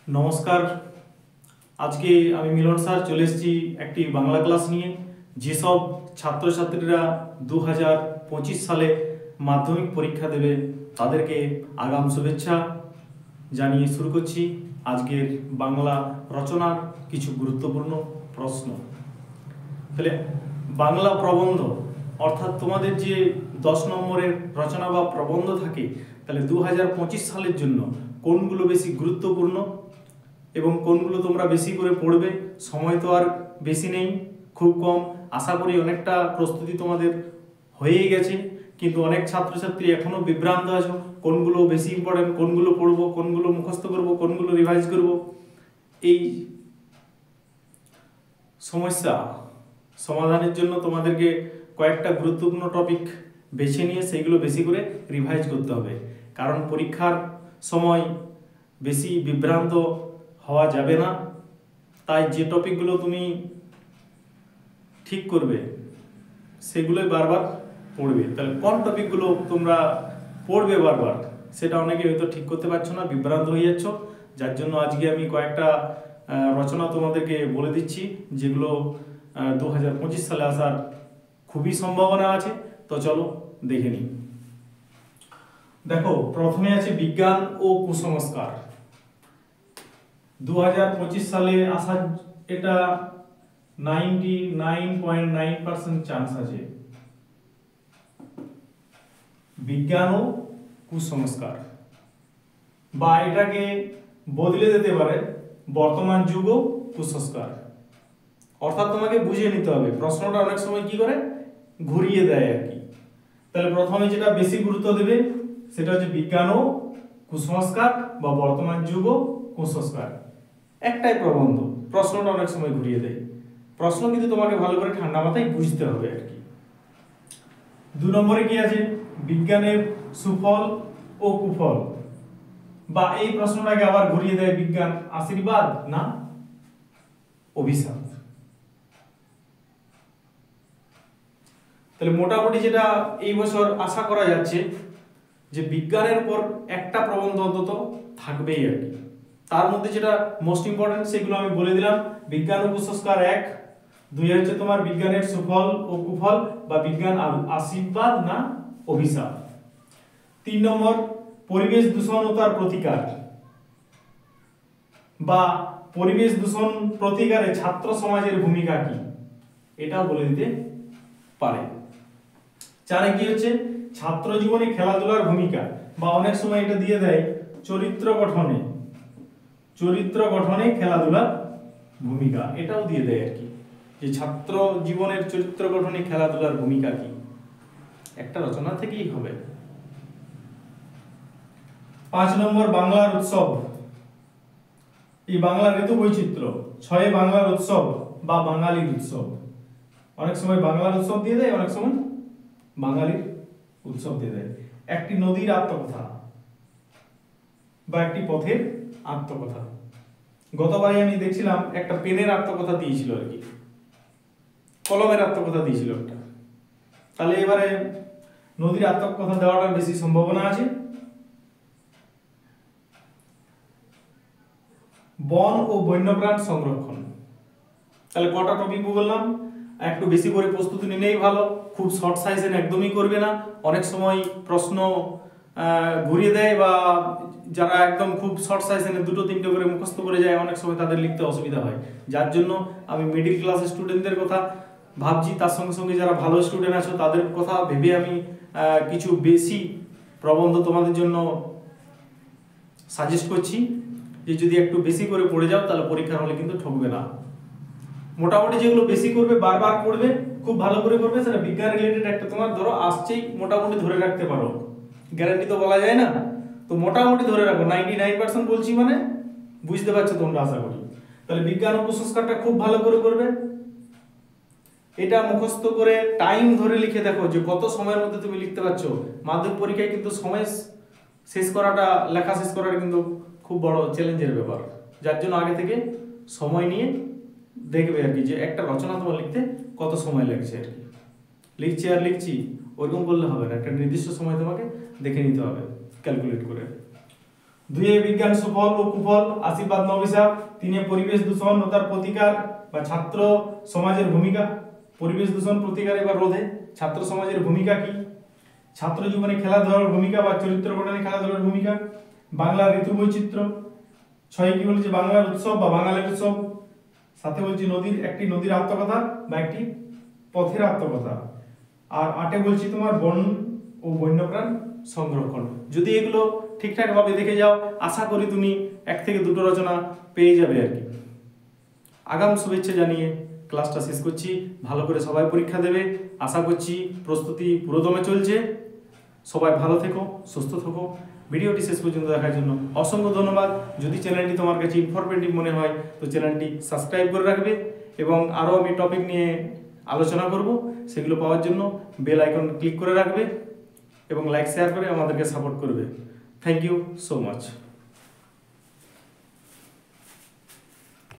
নমস্কার। আজকে আমি মিলন স্যার চলে এসেছি একটি বাংলা ক্লাস নিয়ে। যেসব ছাত্রছাত্রীরা 2025 সালে মাধ্যমিক পরীক্ষা দেবে তাদেরকে আগাম শুভেচ্ছা জানিয়ে শুরু করছি আজকের বাংলা রচনার কিছু গুরুত্বপূর্ণ প্রশ্ন। তাহলে বাংলা প্রবন্ধ অর্থাৎ তোমাদের যে 10 নম্বরের রচনা বা প্রবন্ধ থাকে, তাহলে 2025 সালের জন্য কোনগুলো বেশি গুরুত্বপূর্ণ এবং কোনগুলো তোমরা বেশি করে পড়বে। সময় তো আর বেশি নেই, খুব কম। আশা করি অনেকটা প্রস্তুতি তোমাদের হয়েই গেছে, কিন্তু অনেক ছাত্রছাত্রী এখনও বিভ্রান্ত আছো কোনগুলো বেশি ইম্পর্টেন্ট, কোনগুলো পড়বো, কোনগুলো মুখস্থ করব, কোনগুলো রিভাইজ করব। এই সমস্যা সমাধানের জন্য তোমাদেরকে কয়েকটা গুরুত্বপূর্ণ টপিক বেছে নিয়ে সেইগুলো বেশি করে রিভাইজ করতে হবে, কারণ পরীক্ষার সময় বেশি বিভ্রান্ত হওয়া যাবে না। তাই যে টপিকগুলো তুমি ঠিক করবে সেগুলোই বারবার পড়বে। তাহলে কোন টপিকগুলো তোমরা পড়বে বারবার সেটা অনেকে হয়তো ঠিক করতে পারছো না, বিভ্রান্ত হয়ে যাচ্ছ। যার জন্য আজকে আমি কয়েকটা রচনা তোমাদেরকে বলে দিচ্ছি যেগুলো 2025 সালে আসার খুবই সম্ভাবনা আছে। তো চলো দেখে নিই। দেখো, প্রথমে আছে বিজ্ঞান ও কুসংস্কার। 2025 সালে আসার এটা 99.9% চান্স আছে। বিজ্ঞান ও কুসংস্কার, বা এটাকে বদলে দিতে পারে বর্তমান যুগ ও কুসংস্কার। অর্থাৎ তোমাকে বুঝিয়ে নিতে হবে, প্রশ্নটা অনেক সময় কি করে ঘুরিয়ে দেয় আর কি। তাহলে প্রথমে যেটা বেশি গুরুত্ব দেবে সেটা হচ্ছে বিজ্ঞান ও কুসংস্কার বা বর্তমান যুগ ও কুসংস্কার। একটাই প্রবন্ধ, প্রশ্নটা অনেক সময় ঘুরিয়ে দেয়। প্রশ্ন কিন্তু তোমাকে ভালো করে ঠান্ডা মাথায় বুঝতে হবে আর কি। 2 নম্বরে কি আছে? বিজ্ঞানের সুফল ও কুফল, বা এই প্রশ্নটাকে আবার ঘুরিয়ে দেয়, বিজ্ঞান আশীর্বাদ না অভিশাপ। তাহলে মোটামুটি যেটা এই বছর আশা করা যাচ্ছে যে বিজ্ঞানের উপর একটা প্রবন্ধ অন্তত থাকবেই আর কি। তার মধ্যে যেটা মোস্ট ইম্পর্টেন্ট সেগুলো আমি বলে দিলাম। বিজ্ঞান ও কুসংস্কার 1, 2 হচ্ছে তোমার বিজ্ঞানের সুফল ও কুফল, বা বিজ্ঞান আশীর্বাদ না অভিশাপ। 3 নম্বর পরিবেশ দূষণ ও তার প্রতিকার, বা পরিবেশ দূষণ প্রতিকারে ছাত্র সমাজের ভূমিকা কি, এটাও বলে দিতে পারে। 4 কি হচ্ছে ছাত্র জীবনে খেলাধুলার ভূমিকা, বা অনেক সময় এটা দিয়ে দেয় চরিত্র গঠনে খেলাধুলার ভূমিকা, এটাও দিয়ে দেয় আর কি, যে ছাত্র জীবনের চরিত্র গঠনে খেলাধুলার ভূমিকা কি। একটা রচনা থেকেই হবে। 5 নম্বর বাংলার উৎসব, এই বাংলার ঋতু বৈচিত্র্য। 6 বাংলার উৎসব বা বাঙালির উৎসব। অনেক সময় বাংলার উৎসব দিয়ে দেয়, অনেক সময় বাঙালির উৎসব দিয়ে দেয়। একটি নদীর আত্মকথা বা একটি পথের আত্মকথা। গতবারে আমি দেখছিলাম একটা পেনের আত্মকথা দিয়েছিল আর কি, কলমের আত্মকথা দিয়েছিল একটা। তাহলে এবারে নদীর আত্মকথা দেওয়াটার বেশি সম্ভাবনা আছে। বন ও বন্যপ্রাণ সংরক্ষণ। তাহলে কটা টপিক বললাম, একটু বেশি করে প্রস্তুতি নিলেই ভালো। খুব শর্ট সাইজের একদমই করবে না, অনেক সময় প্রশ্ন ঘুরিয়ে দেয়, বা যারা একদম খুব শর্ট সাইজের 2-3টে করে মুখস্থ করে যায় অনেক সময় তাদের লিখতে অসুবিধা হয়। যার জন্য আমি মিডিল ক্লাস স্টুডেন্টদের কথা ভাবছি, তার সঙ্গে সঙ্গে যারা ভালো স্টুডেন্ট আছো তাদের কথা ভেবে আমি কিছু বেশি প্রবন্ধ তোমাদের জন্য সাজেস্ট করছি, যে যদি একটু বেশি করে পড়ে যাও তাহলে পরীক্ষার হলে কিন্তু ঠকবে না। মোটামুটি যেগুলো বেশি করবে, বারবার পড়বে, খুব ভালো করে করবে, সেটা বিজ্ঞান রিলেটেড একটা তোমার ধরো আসছেই, মোটামুটি ধরে রাখতে পারো। গ্যারান্টি তো বলা যায় না, তো মোটামুটি ধরে রাখো। 99% বলছি মানে বুঝতে পারছো তোমরা আশা করি। তাহলে বিজ্ঞান ও কুসংস্কারটা খুব ভালো করে করবে। এটা মুখস্থ করে টাইম ধরে লিখে দেখো যে কত সময়ের মধ্যে তুমি লিখতে পারছো। মাধ্যমিক পরীক্ষায় কিন্তু সময় শেষ করাটা, লেখা শেষ করাটা কিন্তু খুব বড় চ্যালেঞ্জের ব্যাপার। যার জন্য আগে থেকে সময় নিয়ে দেখবে আর কি, যে একটা রচনা তোমার লিখতে কত সময় লাগছে আর কি। লিখছি ওইরকম করলে হবে না, একটা নির্দিষ্ট সময় তোমাকে দেখে নিতে হবে ক্যালকুলেট করে। দুয়ে বিজ্ঞান সুফল ও কুফল, আশীর্বাদ না অভিশাপ। তিনে পরিবেশ দূষণ ও তার প্রতিকার বা ছাত্র সমাজের ভূমিকা। পরিবেশ দূষণ প্রতিকার এবার রোধে ছাত্র সমাজের ভূমিকা কি? ছাত্র জীবনে খেলাধুলার ভূমিকা বা চরিত্র গঠনে খেলাধুলার ভূমিকা। বাংলার ঋতু বৈচিত্র্য। 6 কি বলছে বাংলার উৎসব বা বাঙালির উৎসব। সাথে বলছি নদীর আত্মকথা বা একটি পথের আত্মকথা। আর 8 বলছি তোমার বন ও বন্যপ্রাণ সংরক্ষণ। যদি এগুলো ঠিকঠাক ভাবে দেখে যাও, আশা করি তুমি 1 থেকে 2টো রচনা পেয়ে যাবে আর কি। আগাম শুভেচ্ছা জানিয়ে ক্লাসটা শেষ করছি। ভালো করে সবাই পরীক্ষা দেবে, আশা করছি প্রস্তুতি পুরোদমে চলছে। সবাই ভালো থেকো, সুস্থ থেকো। ভিডিওটি শেষ পর্যন্ত দেখার জন্য অসংখ্য ধন্যবাদ। যদি চ্যানেলটি তোমার কাছে ইনফরমেটিভ মনে হয় তো চ্যানেলটি সাবস্ক্রাইব করে রাখবে, এবং আরও আমি টপিক নিয়ে আলোচনা করব, সেগুলো পাওয়ার জন্য বেল আইকন ক্লিক করে রাখবে এবং লাইক শেয়ার করে আমাদেরকে সাপোর্ট করবে। Thank you so much.